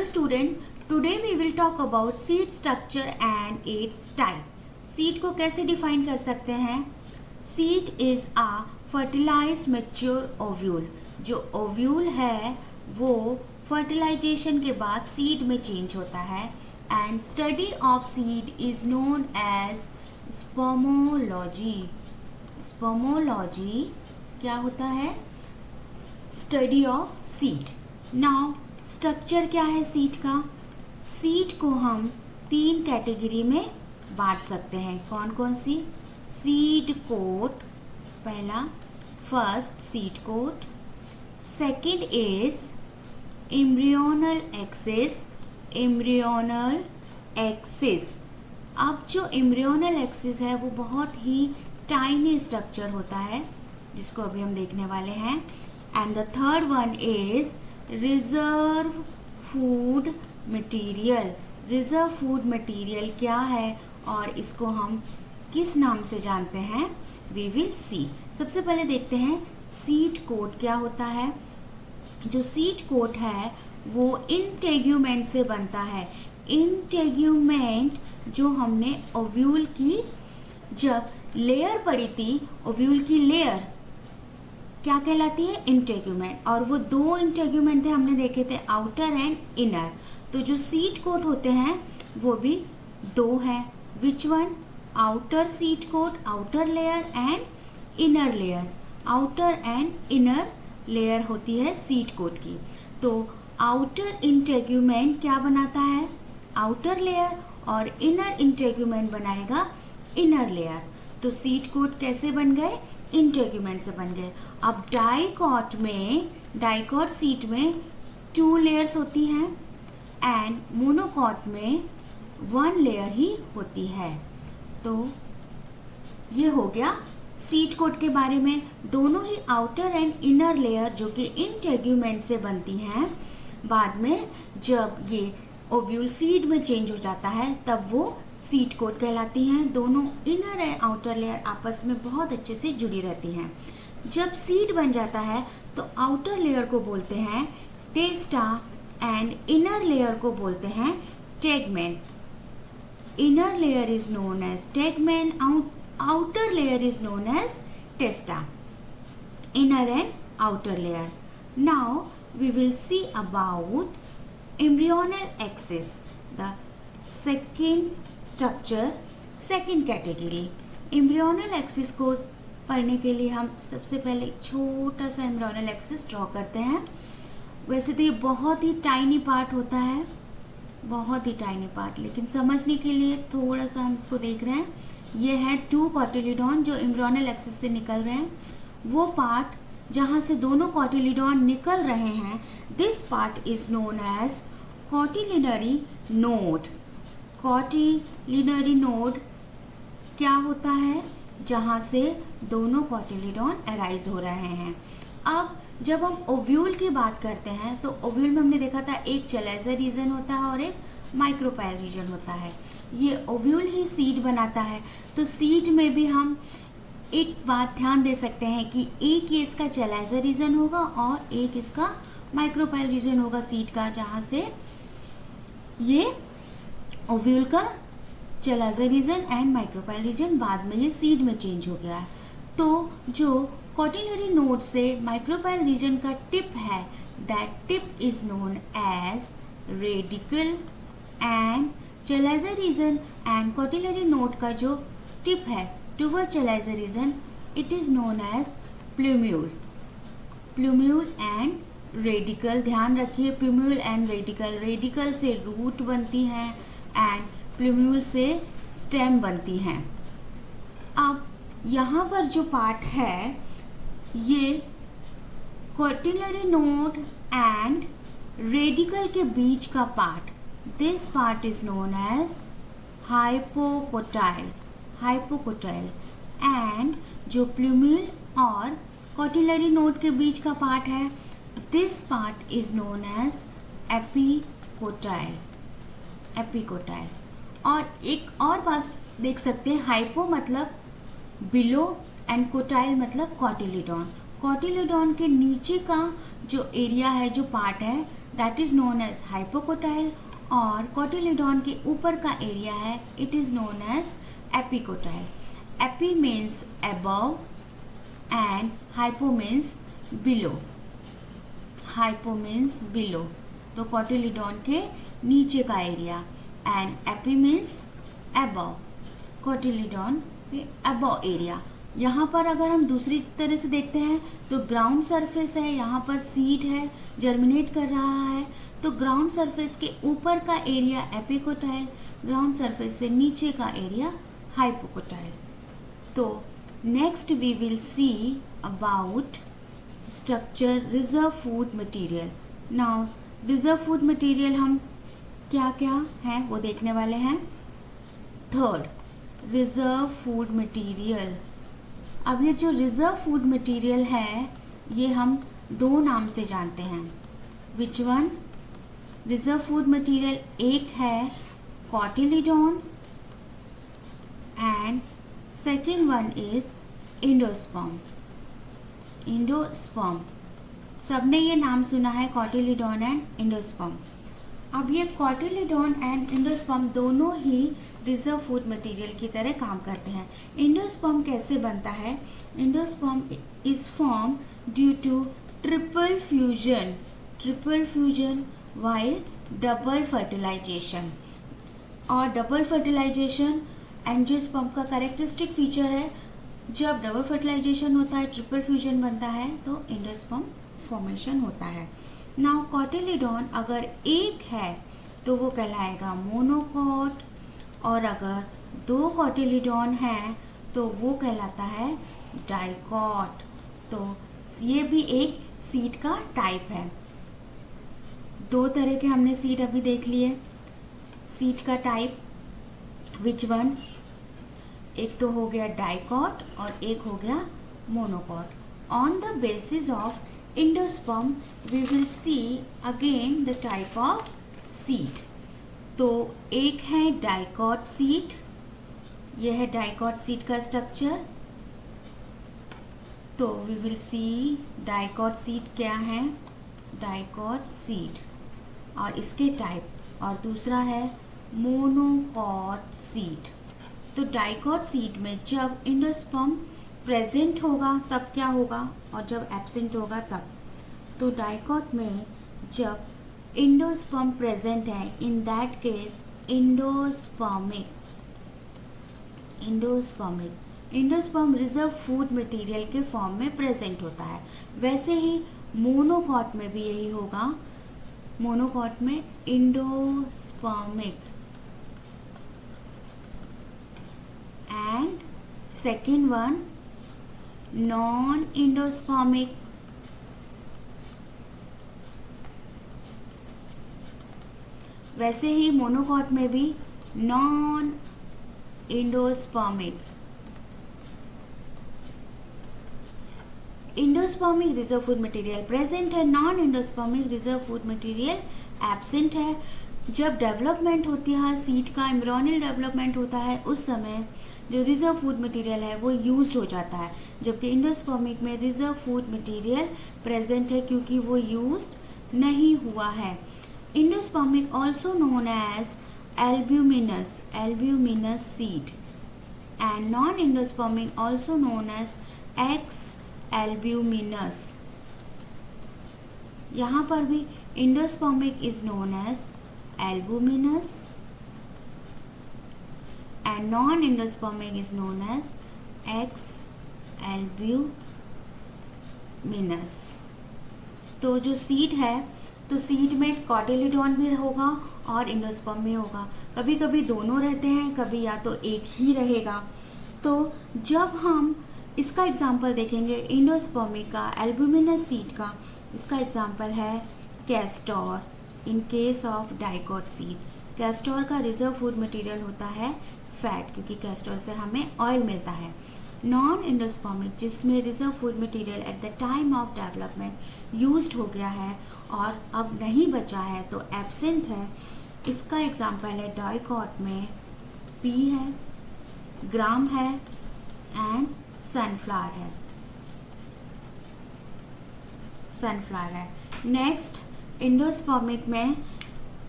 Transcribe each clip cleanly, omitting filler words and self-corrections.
student, today we will talk about seed structure and its type. Seed को कैसे define कर सकते हैं? Seed is a fertilized mature ovule. जो ovule है वो fertilization के बाद seed में change होता है and study of seed is known as spermology. Spermology क्या होता है? Study of seed. Now structure क्या है सीड का? सीड को हम 3 कैटेगरी में बांट सकते हैं. कौन कौन सी? सीड कोट पहला, first seed coat. Second is embryonal axis. Embryonal axis. अब जो एम्ब्रियोनल एक्सिस है वो बहुत ही टाइनी स्ट्रक्चर होता है जिसको अभी हम देखने वाले हैं. And the third one is reserve food material. Reserve food material क्या है और इसको हम किस नाम से जानते हैं? We will see. सबसे पहले देखते हैं सीड कोट क्या होता है. जो सीड कोट है वो इंटेग्यूमेंट से बनता है. इंटेग्यूमेंट जो हमने ओव्यूल की जब लेयर पड़ी थी, ओव्यूल की लेयर क्या कहलाती है? इंटेग्यूमेंट. और वो 2 इंटेग्यूमेंट थे हमने देखे थे, आउटर एंड इनर. तो जो सीड कोट होते हैं वो भी 2 हैं. Which one? Outer seed coat, outer layer and inner layer. Outer and inner layer होती है सीड कोट की. तो आउटर इंटेग्यूमेंट क्या बनाता है? Outer layer. और इनर इंटेग्यूमेंट बनाएगा इनर लेयर. तो सीड कोट कैसे बन गए? इंटेग्यूमेंट से बन गए. अब डाइकॉट में, डाइकॉट सीड में 2 लेयर्स होती हैं एंड मोनोकॉट में 1 लेयर ही होती है. तो ये हो गया सीड कोट के बारे में. दोनों ही आउटर एंड इनर लेयर जो कि इंटेग्यूमेंट से बनती हैं, बाद में जब ये ओव्यूल सीड में चेंज हो जाता है तब वो सीड कोट कहलाती हैं. दोनों इनर एंड आउटर लेयर आपस में बहुत अच्छे से जुड़ी रहती हैं. जब सीड बन जाता है तो आउटर लेयर को बोलते हैं टेस्टा एंड इनर लेयर को बोलते हैं tegmen. Inner layer is known as tegmen, outer layer is known as testa. Inner and outer layer. Now we will see about embryonal axis, the second structure, second category. embryonal axis को पढ़ने के लिए हम सबसे पहले छोटा सा embryonal axis draw करते हैं. वैसे तो ये बहुत ही टाइनी पार्ट होता है, बहुत ही टाइनी पार्ट, लेकिन समझने के लिए थोड़ा सा हम इसको देख रहे हैं. ये है 2 कॉटिलिडॉन जो embryonal axis से निकल रहे हैं. वो पार्ट जहाँ से दोनों कॉटिलिडॉन निकल रहे हैं, this part is known as cotyledonary node. Cotyledonary node क्या होता है? जहाँ से दोनों कॉटिलिडॉन अराइज हो रहे हैं. अब जब हम ओव्यूल की बात करते हैं तो ओव्यूल में हमने देखा था एक चैलेंजर रीजन होता है और एक माइक्रोपाइल रीजन होता है. ये ओव्यूल ही सीड बनाता है. तो सीड में भी हम एक बात ध्यान दे सकते हैं कि एक ये इसका चैलेंजर रीजन होगा और एक इसका माइक्रोपाइल रीजन होगा सीड का, जहाँ से ये ओव्यूल का chalazal region and micropyle region बाद में ये सीड में चेंज हो गया है. तो जो कॉटिलिनरी नोड से माइक्रोपाइल रीजन का टिप है, that tip is known as radicle. And chalazal region and cotyledonary node का जो टिप है toward chalazal region, it is known as plumule. Plumule and radicle. ध्यान रखिए, प्लूम्यूल एंड रेडिकल. रेडिकल से root बनती हैं एंड प्लूम्यूल से stem बनती हैं. अब यहाँ पर जो पार्ट है ये कॉटिलिनरी नोड एंड रेडिकल के बीच का part, this part is known as hypocotyl. Hypocotyl. And जो प्लूम्यूल और कॉटिलिनरी नोड के बीच का पार्ट है, this part is known as epicotyl. Epicotyl. और एक और बात देख सकते हैं, हाइपो मतलब बिलो एंड कोटाइल मतलब कॉटिलिडॉन. कॉटिलिडॉन के नीचे का जो एरिया है, जो पार्ट है, that is known as hypocotyl, और कोटिलीडॉन के ऊपर का एरिया है, it is known as epicotyl. Epi means above and hypo means below. Hypo means below, तो कोटिलीडॉन के नीचे का area, and epi means above, cotyledon के अबव एरिया. यहाँ पर अगर हम दूसरी तरह से देखते हैं तो ग्राउंड सरफेस है, यहाँ पर सीड है, जर्मिनेट कर रहा है, तो ग्राउंड सरफेस के ऊपर का एरिया एपिकोटाइल, ग्राउंड सरफेस से नीचे का एरिया हाइपोकोटाइल. तो next we will see about structure reserve food material. Now reserve food material हम क्या क्या हैं वो देखने वाले हैं. Third, reserve food material. अब ये जो रिजर्व फूड मटेरियल है ये हम दो नाम से जानते हैं. Which one? Reserve food material एक है cotyledon and second one is endosperm. Endosperm सबने ये नाम सुना है, कोटिलीडॉन एंड एंडोस्पर्म. अब ये कोटिलीडॉन एंड एंडोस्पर्म दोनों ही रिजर्व फूड मटेरियल की तरह काम करते हैं. एंडोस्पर्म कैसे बनता है? Endosperm is form due to triple fusion. Triple fusion while double fertilization. और डबल फर्टिलाइजेशन एंजियोस्पर्म का कैरेक्टरिस्टिक फीचर है. जब डबल फर्टिलाइजेशन होता है, ट्रिपल फ्यूजन बनता है, तो एंडोस्पर्म फॉर्मेशन होता है. नाउ कोटिलीडॉन अगर एक है तो वो कहलाएगा मोनोकॉट, और अगर दो कोटिलीडॉन हैं तो वो कहलाता है डाइकॉट. तो ये भी एक सीड का टाइप है. दो तरह के हमने सीड अभी देख लिए. सीड का टाइप विच वन? एक तो हो गया डाइकॉट और एक हो गया monocot. On the basis of endosperm we will see again the type of seed. तो एक है डाइकॉट सीड. यह है डाइकॉट सीड का स्ट्रक्चर. तो we will see dicot seed क्या है, डाइकॉट सीड, और इसके टाइप. और दूसरा है मोनोकॉट सीड. तो डाइकॉट सीड में जब एंडोस्पर्म प्रेजेंट होगा तब क्या होगा, और जब एब्सेंट होगा तब. तो डाइकॉट में जब एंडोस्पर्म प्रेजेंट है, in that case endospermic. Endosperm reserve food material के फॉर्म में प्रेजेंट होता है. वैसे ही मोनोकॉट में भी यही होगा. मोनोकॉट में endospermic, and second one non endospermic. वैसे ही मोनोकॉट में भी non endospermic. Endospermic reserve food material present है, non endospermic reserve food material absent है. जब डेवलपमेंट होती है सीड का, एम्ब्रियोनिक डेवलपमेंट होता है, उस समय जो रिजर्व फूड मटेरियल है वो यूज्ड हो जाता है. जबकि एंडोस्पर्मिक में रिजर्व फूड मटेरियल प्रेजेंट है क्योंकि वो यूज्ड नहीं हुआ है. Endospermic also known as albuminous seed, and non-endospermic also known as ex-albuminous. यहाँ पर भी endospermic is known as albuminous and non-endospermic is known as ex-albuminous. तो जो सीड है, तो सीड में कोटिलीडॉन भी होगा और एंडोस्पर्म भी होगा. कभी कभी दोनों रहते हैं, कभी या तो एक ही रहेगा. तो जब हम इसका एग्जाम्पल देखेंगे एंडोस्पर्मिक का, एल्ब्यूमिनस सीड का, इसका एग्जाम्पल है castor. In case of dicot seed, castor का रिजर्व फूड मटेरियल होता है फैट, क्योंकि कैस्टोर से हमें ऑयल मिलता है. नॉन एंडोस्पर्मिक जिसमें reserve food material at the time of development used हो गया है और अब नहीं बचा है, तो एब्सेंट है. इसका एग्जाम्पल है डाइकॉट में पी है, ग्राम है एंड सनफ्लावर है. नेक्स्ट एंडोस्पर्मिक में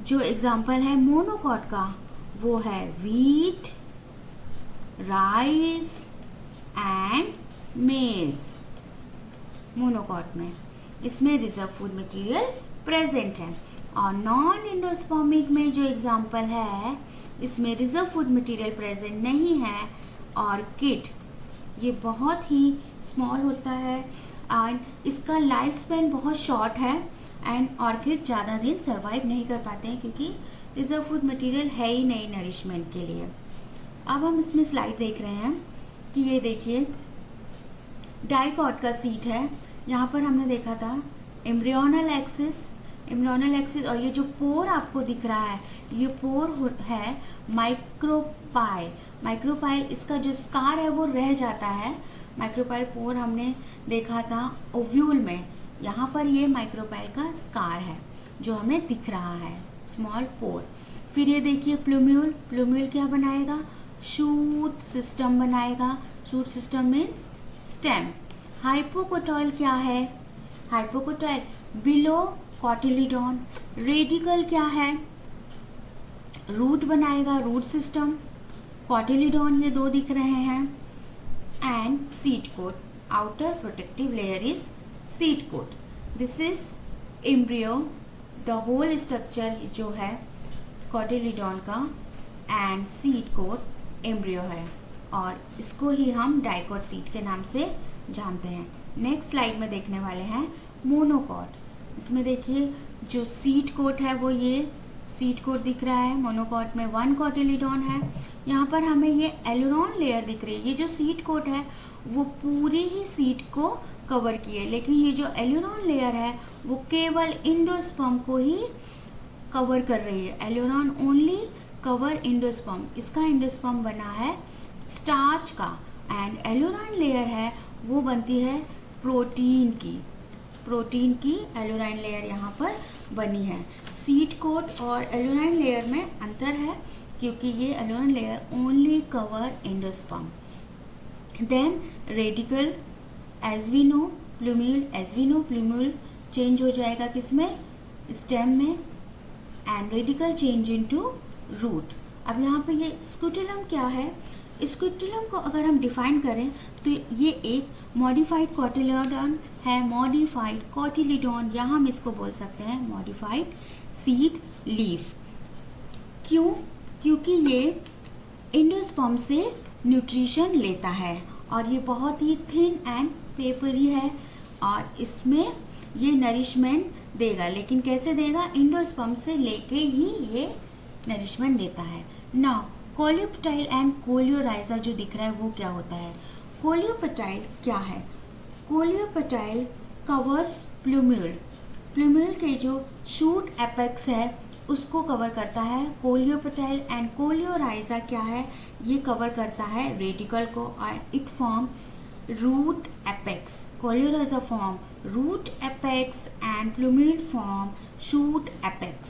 जो एग्जाम्पल है मोनोकॉट का वो है वीट, राइस एंड मेज। मोनोकॉट में इसमें रिजर्व फूड मटेरियल प्रेजेंट है। और नॉन एंडोस्पर्मिक में जो एग्जाम्पल है इसमें रिजर्व फूड मटेरियल प्रेजेंट नहीं है। ऑर्किड ये बहुत ही स्मॉल होता है एंड इसका लाइफ स्पैन बहुत शॉर्ट है एंड ऑर्किड ज़्यादा दिन सर्वाइव नहीं कर पाते हैं क्योंकि रिजर्व फूड मटेरियल है ही नहीं नरिशमेंट के लिए। अब हम इसमें स्लाइड देख रहे हैं कि ये देखिए डाइकॉट का सीट है। यहाँ पर हमने देखा था एम्ब्रियोनल एक्सिस और ये जो पोर आपको दिख रहा है ये पोर है माइक्रोपाइल। इसका जो स्कार है वो रह जाता है। माइक्रोपाइल पोर हमने देखा था ओव्यूल में, यहाँ पर ये माइक्रोपाइल का स्कार है जो हमें दिख रहा है, स्मॉल पोर। फिर ये देखिए प्लूम्यूल क्या बनाएगा, शूट सिस्टम बनाएगा। Shoot system means stem. Hypocotyl क्या है, हाइपोकोटाइल बिलो कॉटिलीडॉन। रेडिकल क्या है, रूट बनाएगा, रूट सिस्टम। कॉटिलीडॉन ये दो दिख रहे हैं। And seed coat, outer protective layer is seed coat. This is embryo, the whole structure जो है कॉटिलीडॉन का एंड सीड कोट एम्ब्रियो है और इसको ही हम डाइकोट सीड के नाम से जानते हैं। नेक्स्ट स्लाइड में देखने वाले हैं मोनोकॉट। इसमें देखिए जो सीड कोट है वो ये सीड कोट दिख रहा है। मोनोकॉट में 1 कॉटिलीडॉन है। यहाँ पर हमें ये एलुरॉन लेयर दिख रही है। ये जो सीड कोट है वो पूरी ही सीड को कवर किए, लेकिन ये जो एलुरॉन लेयर है वो केवल एंडोस्पर्म को ही कवर कर रही है। एलुरॉन ओनली कवर एंडोस्पर्म। इसका एंडोस्पर्म बना है स्टार्च का एंड एलुरॉन लेयर है वो बनती है प्रोटीन की एलुराइन लेयर यहाँ पर बनी है। सीड कोट और एलुराइन लेयर में अंतर है क्योंकि ये aleurone layer only cover endosperm. Then radicle as we know, plumule change हो जाएगा किसमें, स्टेम में and radicle change into root. अब यहाँ पे ये स्क्यूटुलम क्या है, स्क्यूटुलम को अगर हम डिफाइन करें तो ये एक मॉडिफाइड कॉटिलीडॉन है। मॉडिफाइड कॉटिलीडॉन या हम इसको बोल सकते हैं मॉडिफाइड सीड लीफ। क्यों, क्योंकि ये एंडोस्पर्म से न्यूट्रिशन लेता है और ये बहुत ही थिन एंड पेपरी है और इसमें ये नरिशमेंट देगा। लेकिन कैसे देगा, एंडोस्पर्म से लेके ही ये नरिशमेंट देता है। नाउ कोलियोपेटाइल एंड कोलियोराइजा जो दिख रहा है वो क्या होता है। कोलियोपेटाइल क्या है, कोलियोपेटाइल कवर्स प्लूम्यूल के जो शूट एपेक्स है उसको कवर करता है। कोलियोपेटाइल एंड कोलियोराइजा क्या है, ये कवर करता है रेडिकल को और it form root apex. Coleorhiza form root apex and plumule form shoot apex.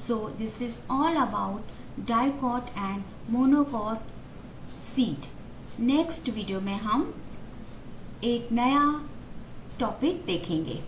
So this is all about dicot and monocot seed. Next video में हम एक नया टॉपिक देखेंगे।